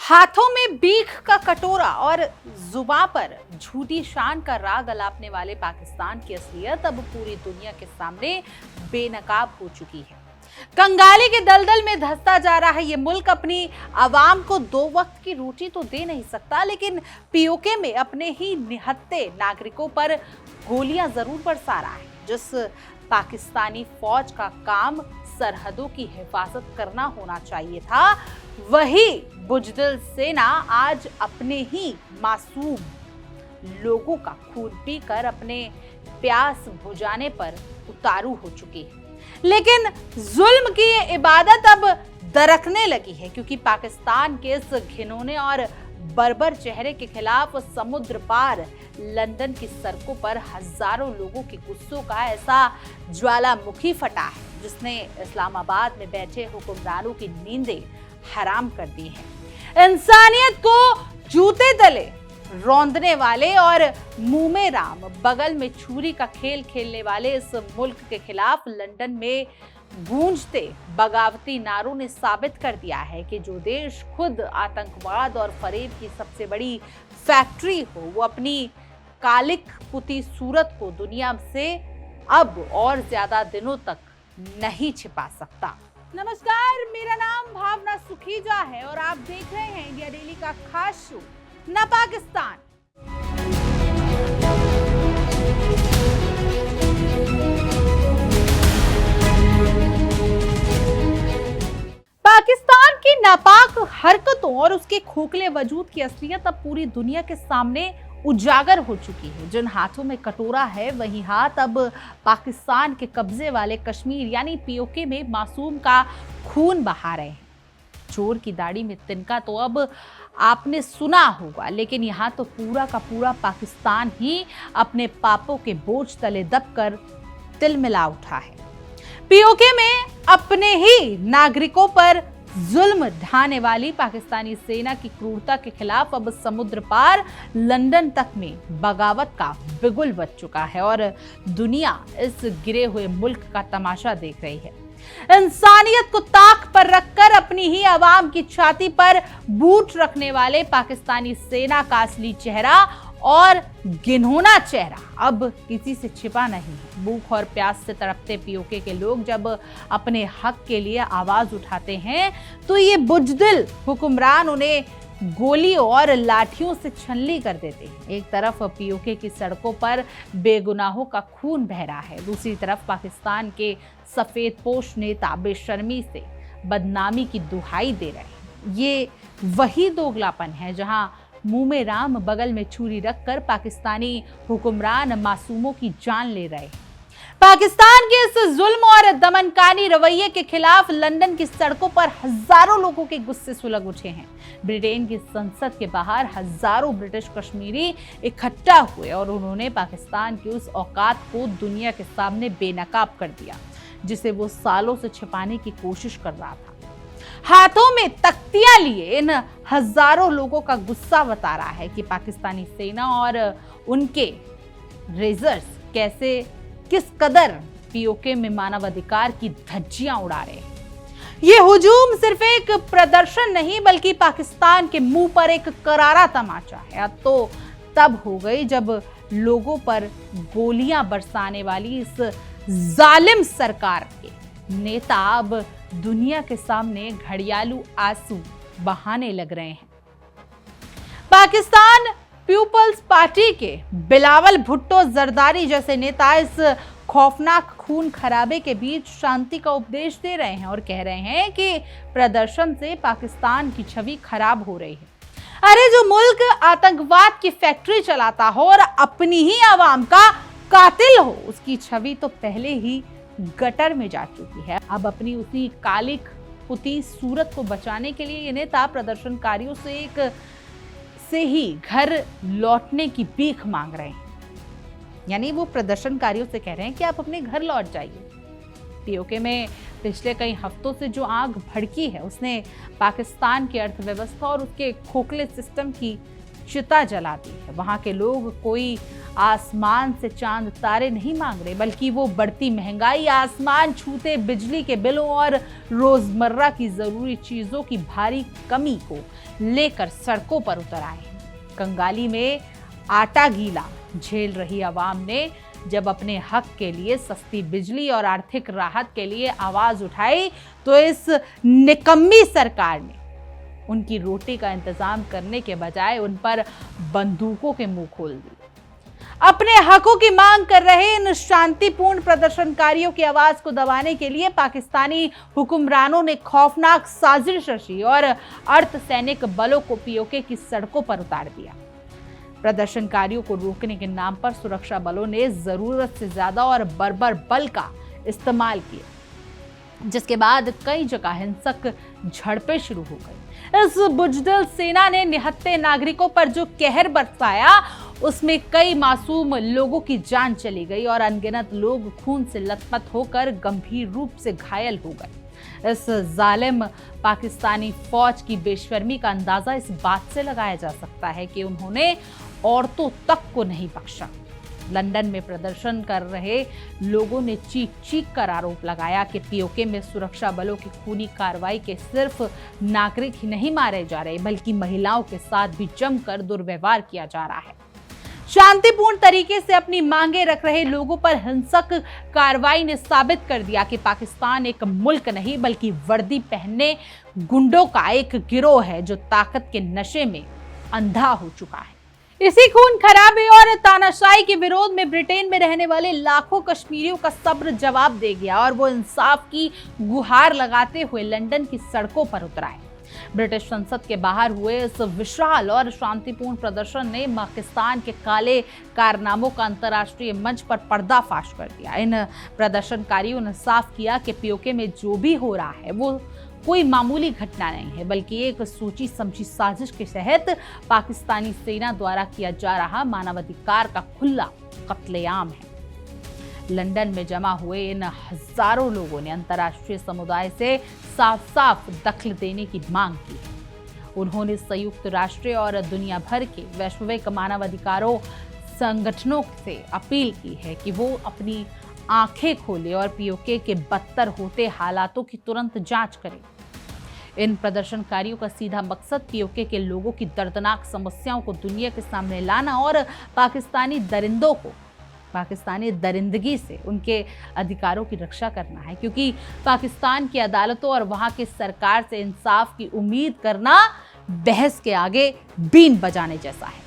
हाथों में बीख का कटोरा और जुबां पर झूठी शान का राग अलापने वाले पाकिस्तान की असलियत अब पूरी दुनिया के सामने बेनकाब हो चुकी है। कंगाली के दलदल में धंसता जा रहा है ये मुल्क अपनी आवाम को दो वक्त की रोटी तो दे नहीं सकता, लेकिन पीओके में अपने ही निहत्थे नागरिकों पर गोलियां जरूर बरसा रहा है। जिस पाकिस्तानी फौज का काम सरहदों की हिफाजत करना होना चाहिए था, वही बुजदिल सेना आज अपने ही मासूम लोगों का खून पीकर अपने प्यास बुझाने पर उतारू हो चुकी है। लेकिन जुल्म की ये इबादत अब दरकने लगी है, क्योंकि पाकिस्तान के इस घिनौने और बर्बर चेहरे के खिलाफ समुद्र पार लंदन की सड़कों पर हजारों लोगों के गुस्सों का ऐसा ज्वालामुखी फटा है, जिसने इस्लामाबाद में बैठे हुक्मरानों की नींदें हराम कर दी है। इंसानियत को जूते तले रौंदने वाले और मुंह में राम बगल में छुरी का खेल खेलने वाले इस मुल्क के खिलाफ लंदन में गूंजते बगावती नारों ने साबित कर दिया है कि जो देश खुद आतंकवाद और फरेब की सबसे बड़ी फैक्ट्री हो, वो अपनी कालिक पुती सूरत को दुनिया से अब और ज्यादा दिनों तक नहीं छिपा सकता। नमस्कार, मेरा नाम भावना सुखीजा है और आप देख रहे हैं इंडिया डेली का खास शो न पाकिस्तान। पाकिस्तान की नापाक हरकतों और उसके खोखले वजूद की असलियत अब पूरी दुनिया के सामने उजागर हो चुकी है। जिन हाथों में कटोरा है, वही हाथ अब पाकिस्तान के कब्जे वाले कश्मीर यानी पीओके में मासूम का खून बहा रहे हैं। चोर की दाढ़ी में तिनका तो अब आपने सुना होगा, लेकिन यहाँ तो पूरा का पूरा पाकिस्तान ही अपने पापों के बोझ तले दबकर तिलमिला उठा है। पीओके में अपने ही नागरिकों पर जुल्म ढाने वाली पाकिस्तानी सेना की क्रूरता के खिलाफ अब समुद्र पार लंदन तक में बगावत का बिगुल बज चुका है और दुनिया इस गिरे हुए मुल्क का तमाशा देख रही है। इंसानियत को ताक पर रखकर अपनी ही आवाम की छाती पर बूट रखने वाले पाकिस्तानी सेना का असली चेहरा और घिनौना चेहरा अब किसी से छिपा नहीं है। भूख और प्यास से तड़पते पीओके के लोग जब अपने हक के लिए आवाज उठाते हैं, तो ये बुजदिल हुक्मरान उन्हें गोलियों और लाठियों से छलनी कर देते हैं। एक तरफ पीओके की सड़कों पर बेगुनाहों का खून बह रहा है, दूसरी तरफ पाकिस्तान के सफेद पोश नेता बेशर्मी से बदनामी की दुहाई दे रहे हैं। ये वही दोगलापन है जहां मुंह में राम बगल में छुरी रखकर पाकिस्तानी हुक्मरान मासूमों की जान ले रहे हैं। पाकिस्तान के इस जुल्म और दमनकारी रवैये के खिलाफ लंदन की सड़कों पर हजारों लोगों के गुस्से सुलग उठे हैं। ब्रिटेन की संसद के बाहर हजारों ब्रिटिश कश्मीरी इकट्ठा हुए और उन्होंने पाकिस्तान की उस औकात को दुनिया के सामने बेनकाब कर दिया, जिसे वो सालों से छिपाने की कोशिश कर रहा था। हाथों में तख्तियां लिए इन हजारों लोगों का गुस्सा बता रहा है कि पाकिस्तानी सेना और उनके रेजर्स किस कदर पीओके में मानवाधिकार की धज्जियां उड़ा रहे हैं। ये हुजूम सिर्फ एक प्रदर्शन नहीं, बल्कि पाकिस्तान के मुंह पर एक करारा तमाचा है। अब तो तब हो गई जब लोगों पर गोलियां बरसाने वाली इस जालिम सरकार के नेता अब दुनिया के सामने घड़ियालू आंसू बहाने लग रहे हैं। पाकिस्तान पीपल्स पार्टी के बिलावल भुट्टो जरदारी जैसे नेता इस खौफनाक खून खराबे के बीच शांति का उपदेश दे रहे हैं और कह रहे हैं कि प्रदर्शन से पाकिस्तान की छवि खराब हो रही है। अरे, जो मुल्क आतंकवाद की फैक्ट्री चलाता हो और अपनी ही आवाम का कातिल हो, उसकी छवि तो पहले ही गटर में जा चुकी है। अब अपनी उसी कालिक पुती सूरत को बचाने के लिए ये नेता प्रदर्शनकारियों से ही घर लौटने की भीख मांग रहे हैं। यानी वो प्रदर्शनकारियों से कह रहे हैं कि आप अपने घर लौट जाइए। पीओके में पिछले कई हफ्तों से जो आग भड़की है, उसने पाकिस्तान की अर्थव्यवस्था और उसके खोखले सिस्टम की चिता जलाती है। वहां के लोग कोई आसमान से चांद तारे नहीं मांग रहे, बल्कि वो बढ़ती महंगाई, आसमान छूते बिजली के बिलों और रोजमर्रा की जरूरी चीजों की भारी कमी को लेकर सड़कों पर उतर आए हैं। कंगाली में आटा गीला झेल रही आवाम ने जब अपने हक के लिए सस्ती बिजली और आर्थिक राहत के लिए आवाज उठाई, तो इस निकम्मी सरकार ने उनकी रोटी का इंतजाम करने के बजाय उन पर बंदूकों के मुंह खोल दी। अपने हकों की मांग कर रहे इन शांतिपूर्ण प्रदर्शनकारियों की आवाज को दबाने के लिए पाकिस्तानी हुक्मरानों ने खौफनाक साजिश रची और अर्धसैनिक बलों को पीओके की सड़कों पर उतार दिया। प्रदर्शनकारियों को रोकने के नाम पर सुरक्षा बलों ने जरूरत से ज्यादा और बर्बर बल का इस्तेमाल किया, जिसके बाद कई जगह हिंसक झड़पें शुरू हो गई। इस बुजदिल सेना ने निहत्थे नागरिकों पर जो कहर बरसाया, उसमें कई मासूम लोगों की जान चली गई और अनगिनत लोग खून से लथपथ होकर गंभीर रूप से घायल हो गए। इस जालिम पाकिस्तानी फौज की बेशर्मी का अंदाजा इस बात से लगाया जा सकता है कि उन्होंने औरतों तक को नहीं बख्शा। लंदन में प्रदर्शन कर रहे लोगों ने चीख कर आरोप लगाया कि पीओके में सुरक्षा बलों की खूनी कार्रवाई के सिर्फ नागरिक ही नहीं मारे जा रहे, बल्कि महिलाओं के साथ भी जमकर दुर्व्यवहार किया जा रहा है। शांतिपूर्ण तरीके से अपनी मांगे रख रहे लोगों पर हिंसक कार्रवाई ने साबित कर दिया कि पाकिस्तान एक मुल्क नहीं, बल्कि वर्दी पहनने गुंडों का एक गिरोह है जो ताकत के नशे में अंधा हो चुका है। इसी खून खराबे और तानाशाही के विरोध में ब्रिटेन में रहने वाले लाखों कश्मीरियों का सब्र जवाब दे गया और वो इंसाफ की गुहार लगाते हुए लंदन की सड़कों पर उतर आए। ब्रिटिश संसद के बाहर हुए इस विशाल और शांतिपूर्ण प्रदर्शन ने पाकिस्तान के काले कारनामों का अंतर्राष्ट्रीय मंच पर पर्दाफाश कर दिया। इन प्रदर्शनकारियों ने साफ किया कि पीओके में जो भी हो रहा है वो कोई मामूली घटना नहीं है, बल्कि एक सोची समझी साजिश के तहत पाकिस्तानी सेना द्वारा किया जा रहा मानवाधिकार का खुला कत्लेआम है। लंदन में जमा हुए इन हजारों लोगों ने अंतर्राष्ट्रीय समुदाय से साफ साफ दखल देने की मांग की है। उन्होंने संयुक्त राष्ट्र और दुनिया भर के वैश्विक मानवाधिकारों संगठनों से अपील की है कि वो अपनी आंखें खोले और पीओके के बदतर होते हालातों की तुरंत जांच करें। इन प्रदर्शनकारियों का सीधा मकसद पीओके के लोगों की दर्दनाक समस्याओं को दुनिया के सामने लाना और पाकिस्तानी दरिंदों को पाकिस्तानी दरिंदगी से उनके अधिकारों की रक्षा करना है, क्योंकि पाकिस्तान की अदालतों और वहां की सरकार से इंसाफ की उम्मीद करना बहस के आगे बीन बजाने जैसा है।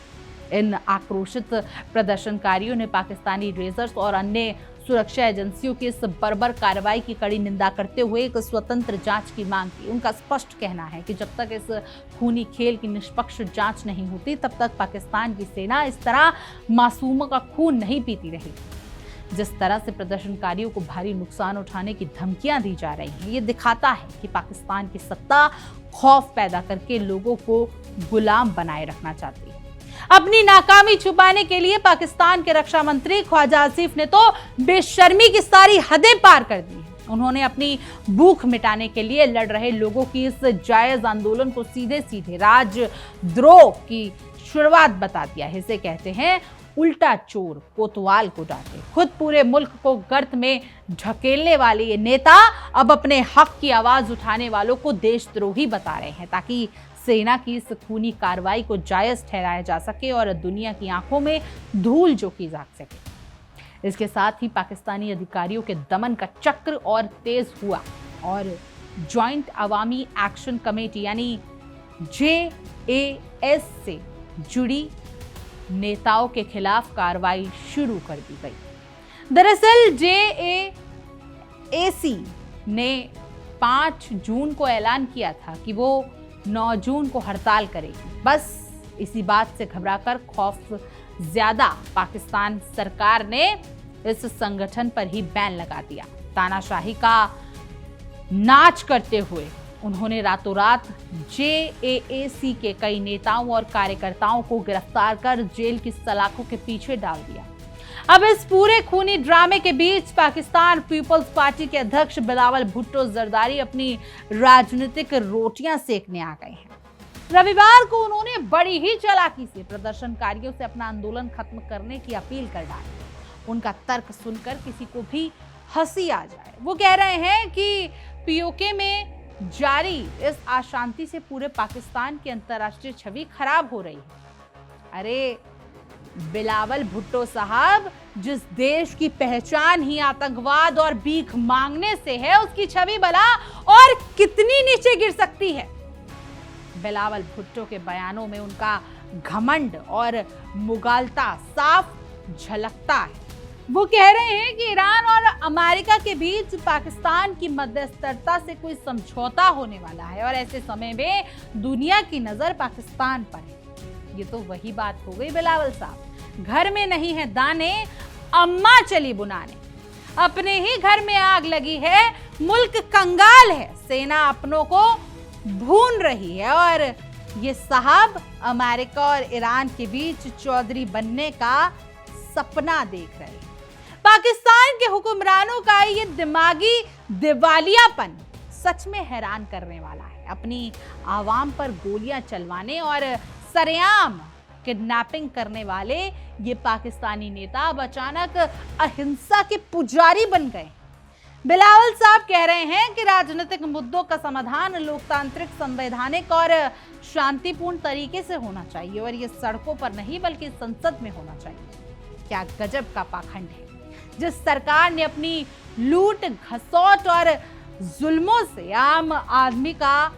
इन आक्रोशित प्रदर्शनकारियों ने पाकिस्तानी रेजर्स और अन्य सुरक्षा एजेंसियों की इस बर्बर कार्रवाई की कड़ी निंदा करते हुए एक स्वतंत्र जांच की मांग की। उनका स्पष्ट कहना है कि जब तक इस खूनी खेल की निष्पक्ष जांच नहीं होती, तब तक पाकिस्तान की सेना इस तरह मासूमों का खून नहीं पीती रहेगी। जिस तरह से प्रदर्शनकारियों को भारी नुकसान उठाने की धमकियां दी जा रही हैं, ये दिखाता है कि पाकिस्तान की सत्ता खौफ पैदा करके लोगों को गुलाम बनाए रखना चाहती है। अपनी नाकामी छुपाने के लिए पाकिस्तान के रक्षा मंत्री ख्वाजा आसिफ ने तो बेशर्मी की सारी हदें पार कर दी हैं। उन्होंने अपनी भूख मिटाने के लिए लड़ रहे लोगों की इस जायज आंदोलन को सीधे सीधे राजद्रोह की शुरुआत बता दिया है। इसे कहते हैं उल्टा चोर कोतवाल को डांटे। खुद पूरे मुल्क को गर्त में ढकेलने वाले ये नेता अब अपने हक की आवाज उठाने वालों को देशद्रोही बता रहे हैं, ताकि सेना की इस खूनी कार्रवाई को जायज ठहराया जा सके और दुनिया की आंखों में धूल झोंकी जा सके। इसके साथ ही पाकिस्तानी अधिकारियों के दमन का चक्र और तेज हुआ और जॉइंट अवामी एक्शन कमेटी यानी JAS से जुड़ी नेताओं के खिलाफ कार्रवाई शुरू कर दी गई। दरअसल JAC ने 5 जून को ऐलान किया था कि वो 9 जून को हड़ताल करेगी। बस इसी बात से घबराकर खौफ ज्यादा पाकिस्तान सरकार ने इस संगठन पर ही बैन लगा दिया। तानाशाही का नाच करते हुए उन्होंने रातों रात JAC के कई नेताओं और कार्यकर्ताओं को गिरफ्तार कर जेल की सलाखों के पीछे डाल दिया। अब इस पूरे खूनी ड्रामे के बीच पाकिस्तान पीपल्स पार्टी के अध्यक्ष बिलावल भुट्टो जरदारी अपनी राजनीतिक रोटियां सेकने आ गए हैं। रविवार को उन्होंने बड़ी ही चालाकी से प्रदर्शनकारियों से अपना आंदोलन खत्म करने की अपील कर डाली। उनका तर्क सुनकर किसी को भी हंसी आ जाए। वो कह रहे हैं कि पीओके में जारी इस अशांति से पूरे पाकिस्तान की अंतर्राष्ट्रीय छवि खराब हो रही है। अरे बिलावल भुट्टो साहब, जिस देश की पहचान ही आतंकवाद और भीख मांगने से है, उसकी छवि भला और कितनी नीचे गिर सकती है। बिलावल भुट्टो के बयानों में उनका घमंड और मुगालता साफ झलकता है। वो कह रहे हैं कि ईरान और अमेरिका के बीच पाकिस्तान की मध्यस्थता से कोई समझौता होने वाला है और ऐसे समय में दुनिया की नजर पाकिस्तान पर है। ये तो वही बात हो गई बिलावल साहब, घर में नहीं है दाने, अम्मा चली बुनाने। अपने ही घर में आग लगी है, मुल्क कंगाल है, सेना अपनों को भून रही है और ये साहब अमेरिका और ईरान के बीच चौधरी बनने का सपना देख रहे हैं। पाकिस्तान के हुक्मरानों का ये दिमागी दिवालियापन सच में हैरान करने वाला है। अपनी आवाम पर गोलियां चलवाने और सरेआम किडनैपिंग करने वाले ये पाकिस्तानी नेता अब अचानक अहिंसा के पुजारी बन गए। बिलावल साहब कह रहे हैं कि राजनीतिक मुद्दों का समाधान लोकतांत्रिक, संवैधानिक और शांतिपूर्ण तरीके से होना चाहिए और ये सड़कों पर नहीं बल्कि संसद में होना चाहिए। क्या गजब का पाखंड है। जिस सरकार ने अपनी लूट, घसौट और जुल्मों से आम आदमी का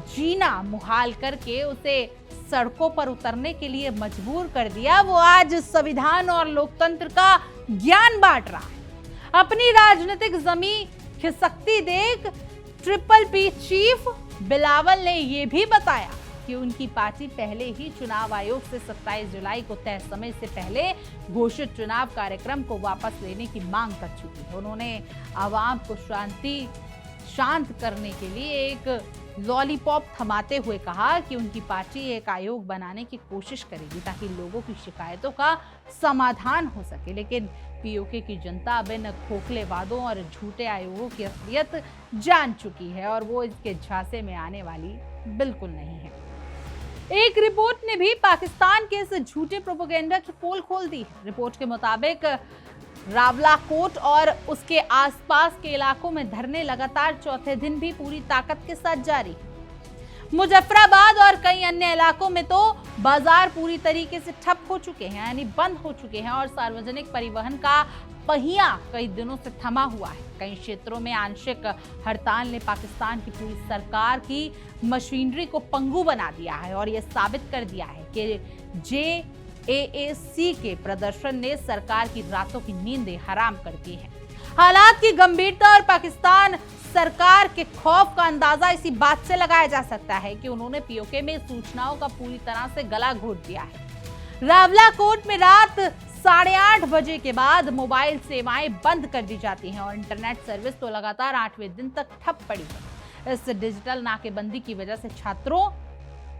जीना मुहाल करके उसे सड़कों पर उतरने के लिए मजबूर कर दिया, वो आज संविधान और लोकतंत्र का ज्ञान बांट रहा है। अपनी राजनीतिक जमीन खिसकती देख ट्रिपल पी चीफ बिलावल ने यह भी बताया कि उनकी पार्टी पहले ही चुनाव आयोग से 27 जुलाई को तय समय से पहले घोषित चुनाव कार्यक्रम को वापस लेने की मांग कर चुकी है। उन्होंने आवाम को शांत करने के लिए एक लॉलीपॉप थमाते हुए कहा कि उनकी पार्टी एक आयोग बनाने की कोशिश करेगी ताकि लोगों की शिकायतों का समाधान हो सके। लेकिन पीओके की जनता अब इन खोखले वादों और झूठे आयोगों की असलियत जान चुकी है और वो इसके झांसे में आने वाली बिल्कुल नहीं है। एक रिपोर्ट ने भी पाकिस्तान के इस झूठे प्रोपेगेंडा की पोल खोल दी है। रिपोर्ट के मुताबिक रावलाकोट और उसके आसपास के इलाकों में धरने लगातार चौथे दिन भी पूरी ताकत के साथ जारी है। मुजफ्फराबाद और कई अन्य इलाकों में तो बाजार पूरी तरीके से ठप हो चुके हैं, यानी बंद हो चुके हैं और सार्वजनिक परिवहन का पहिया कई दिनों से थमा हुआ है। कई क्षेत्रों में आंशिक हड़ताल ने पाकिस्तान की पूरी सरकार की मशीनरी को पंगु बना दिया है और यह साबित कर दिया है कि JAAC के प्रदर्शन ने सरकार की रातों की नींदें हराम कर दी है। हालात की गंभीरता और पाकिस्तान सरकार के खौफ का अंदाजा इसी बात से लगाया जा सकता है कि उन्होंने पीओके में सूचनाओं का पूरी तरह से गला घोट दिया है। रावलाकोट में रात 8:30 बजे के बाद मोबाइल सेवाएं बंद कर दी जाती हैं और इंटरनेट सर्विस तो लगातार 8वें दिन तक ठप पड़ी है। इस डिजिटल नाकेबंदी की वजह से छात्रों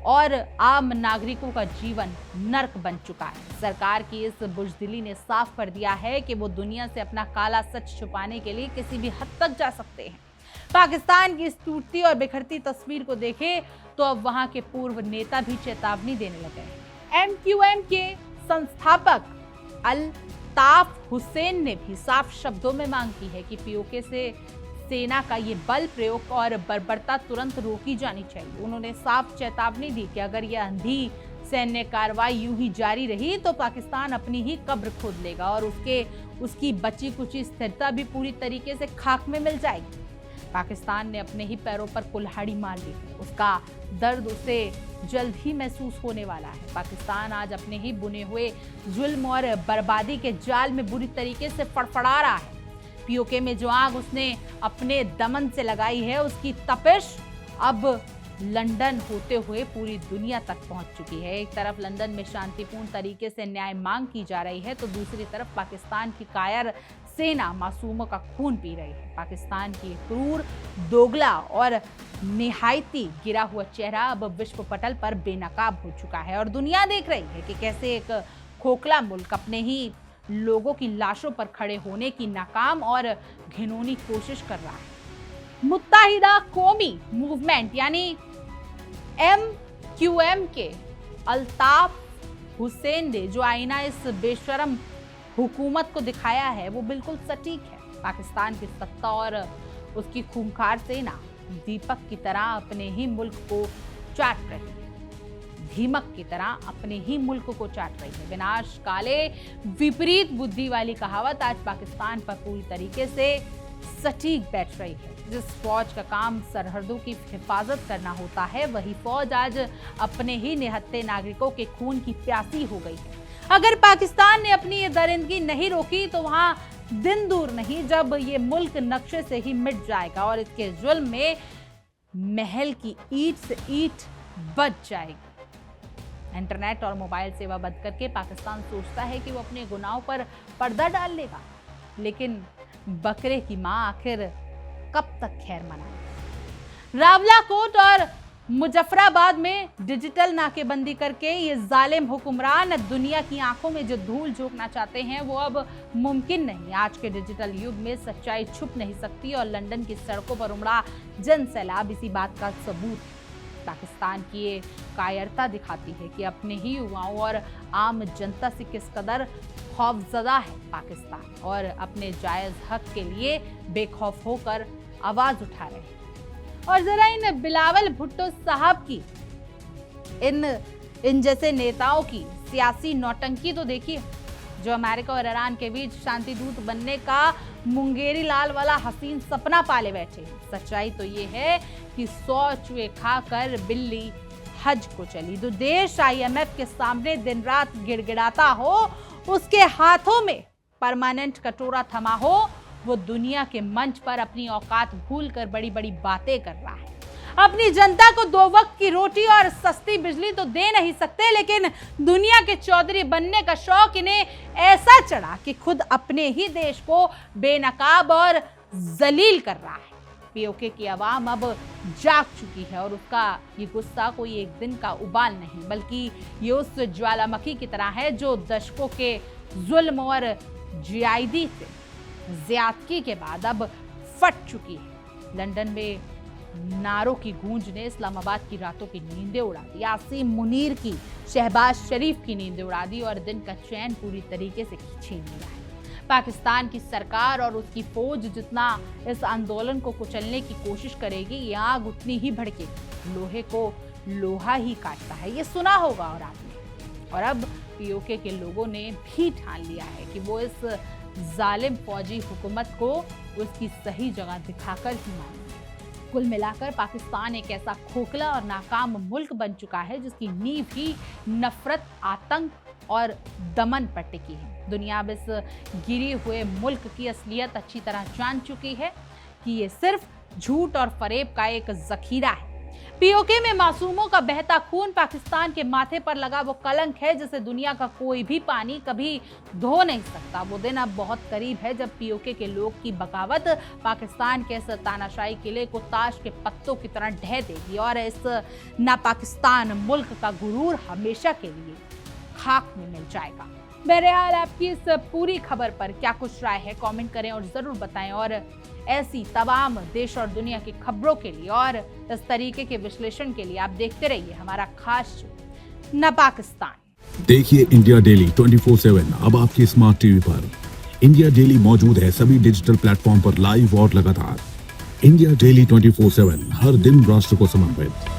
और आम नागरिकों का जीवन नर्क बन चुका है। सरकार की इस बुजदिली ने साफ कर दिया है कि वो दुनिया से अपना काला सच छुपाने के लिए किसी भी हद तक जा सकते हैं। पाकिस्तान की इस टूटती और बिखरती तस्वीर को देखें तो अब वहां के पूर्व नेता भी चेतावनी देने लगे हैं। MQM के संस्थापक अल्ताफ हुसैन ने भी साफ शब्दों में मांग की है कि पीओके से सेना का ये बल प्रयोग और बर्बरता तुरंत रोकी जानी चाहिए। उन्होंने साफ चेतावनी दी कि अगर यह अंधी सैन्य कार्रवाई यूं ही जारी रही तो पाकिस्तान अपनी ही कब्र खोद लेगा और उसकी बची कुची स्थिरता भी पूरी तरीके से खाक में मिल जाएगी। पाकिस्तान ने अपने ही पैरों पर कुल्हाड़ी मार ली है, उसका दर्द उसे जल्द ही महसूस होने वाला है। पाकिस्तान आज अपने ही बुने हुए जुल्म और बर्बादी के जाल में बुरी तरीके से फड़फड़ा रहा है। पीओके में जो आग उसने अपने दमन से लगाई है, उसकी तपिश अब लंदन होते हुए पूरी दुनिया तक पहुंच चुकी है। एक तरफ लंदन में शांतिपूर्ण तरीके से न्याय मांग की जा रही है तो दूसरी तरफ पाकिस्तान की कायर सेना मासूमों का खून पी रही है। पाकिस्तान की क्रूर, दोगला और निहायती गिरा हुआ चेहरा अब विश्व पटल पर बेनकाब हो चुका है और दुनिया देख रही है कि कैसे एक खोखला मुल्क अपने ही लोगों की लाशों पर खड़े होने की नाकाम और घिनौनी कोशिश कर रहा है। मुत्तहिदा कौमी मूवमेंट यानी QM के अल्ताफ हुसैन ने जो आईना इस बेशरम हुकूमत को दिखाया है वो बिल्कुल सटीक है। पाकिस्तान की सत्ता और उसकी खूंखार सेना दीपक की तरह अपने ही मुल्क को चाट रही है, दीमक की तरह अपने ही मुल्क को चाट रही है। विनाश काले विपरीत बुद्धि वाली कहावत आज पाकिस्तान पर पूरी तरीके से सटीक बैठ रही है। जिस फौज का काम सरहदों की हिफाजत करना होता है, वही फौज आज अपने ही निहत्थे नागरिकों के खून की प्यासी हो गई है। अगर पाकिस्तान ने अपनी ये दरिंदगी नहीं रोकी तो वहां दिन दूर नहीं जब ये मुल्क नक्शे से ही मिट जाएगा और इसके जुल्म में महल की ईंट से ईंट बच जाएगी। इंटरनेट और मोबाइल सेवा बंद करके पाकिस्तान सोचता है कि वो अपने गुनाहों पर पर्दा डाल लेगा, लेकिन बकरे की मां आखिर कब तक खैर मनाए। रावलाकोट और मुजफ्फराबाद में डिजिटल नाकेबंदी करके ये जालिम हुक्मरान दुनिया की आंखों में जो धूल झोंकना चाहते हैं वो अब मुमकिन नहीं। आज के डिजिटल युग में सच्चाई छुप नहीं सकती और लंदन की सड़कों पर उमड़ा जन सैलाब इसी बात का सबूत है। पाकिस्तान की ये कायरता दिखाती है कि अपने ही युवाओं और आम जनता से किस कदर खौफजदा है पाकिस्तान और अपने जायज हक के लिए बेखौफ होकर आवाज उठा रहे हैं। और जरा इन बिलावल भुट्टो साहब की इन जैसे नेताओं की सियासी नौटंकी तो देखिए, जो अमेरिका और ईरान के बीच शांति दूत बनने का मुंगेरी लाल वाला हसीन सपना पाले बैठे। सच्चाई तो ये है कि 100 चूहे खाकर बिल्ली हज को चली। जो देश IMF के सामने दिन रात गिड़गिड़ाता हो, उसके हाथों में परमानेंट कटोरा थमा हो, वो दुनिया के मंच पर अपनी औकात भूलकर बड़ी बड़ी बातें कर रहा है। अपनी जनता को 2 वक्त की रोटी और सस्ती बिजली तो दे नहीं सकते, लेकिन दुनिया के चौधरी बनने का शौक इन्हें ऐसा चढ़ा कि खुद अपने ही देश को बेनकाब और जलील कर रहा है। POK की आवाम अब जाग चुकी है और उसका ये गुस्सा कोई एक दिन का उबाल नहीं, बल्कि ये उस ज्वालामुखी की तरह है जो दशकों के जुल्म और जियादती से ज्यादती के बाद अब फट चुकी है। लंदन में नारों की गूंज ने इस्लामाबाद की रातों की नींदें उड़ा दी, यासीन मुनीर की, शहबाज शरीफ की नींदें उड़ा दी और दिन का चैन पूरी तरीके से छीन लिया है। पाकिस्तान की सरकार और उसकी फौज जितना इस आंदोलन को कुचलने की कोशिश करेगी, ये आग उतनी ही भड़केगी। लोहे को लोहा ही काटता है, ये सुना होगा और आपने। और अब POK के लोगों ने भी ठान लिया है कि वो इस जालिम फौजी हुकूमत को उसकी सही जगह दिखाकर ही मानेंगे। कुल मिलाकर पाकिस्तान एक ऐसा खोखला और नाकाम मुल्क बन चुका है जिसकी नींव ही नफरत, आतंक और दमन पर टिकी है। दुनिया अब इस गिरे हुए मुल्क की असलियत अच्छी तरह जान चुकी है कि ये सिर्फ झूठ और फरेब का एक जखीरा है। POK में मासूमों का बहता खून पाकिस्तान के माथे पर लगा वो कलंक है जिसे दुनिया का कोई भी पानी कभी धो नहीं सकता। वो दिन अब बहुत करीब है जब POK के लोग की बगावत पाकिस्तान के इस तानाशाही किले को ताश के पत्तों की तरह ढह देगी और इस ना पाकिस्तान मुल्क का गुरूर हमेशा के लिए खाक में मिल जाएगा। बहरहाल आपकी इस पूरी खबर पर क्या कुछ राय है, कमेंट करें और जरूर बताएं। और ऐसी तमाम देश और दुनिया की खबरों के लिए और इस तरीके के विश्लेषण के लिए आप देखते रहिए हमारा खास शो न पाकिस्तान। देखिए इंडिया डेली 24/7 अब आपकी स्मार्ट टीवी पर। इंडिया डेली मौजूद है सभी डिजिटल प्लेटफॉर्म पर लाइव और लगातार। इंडिया डेली 24/7 हर दिन राष्ट्र को समर्पित।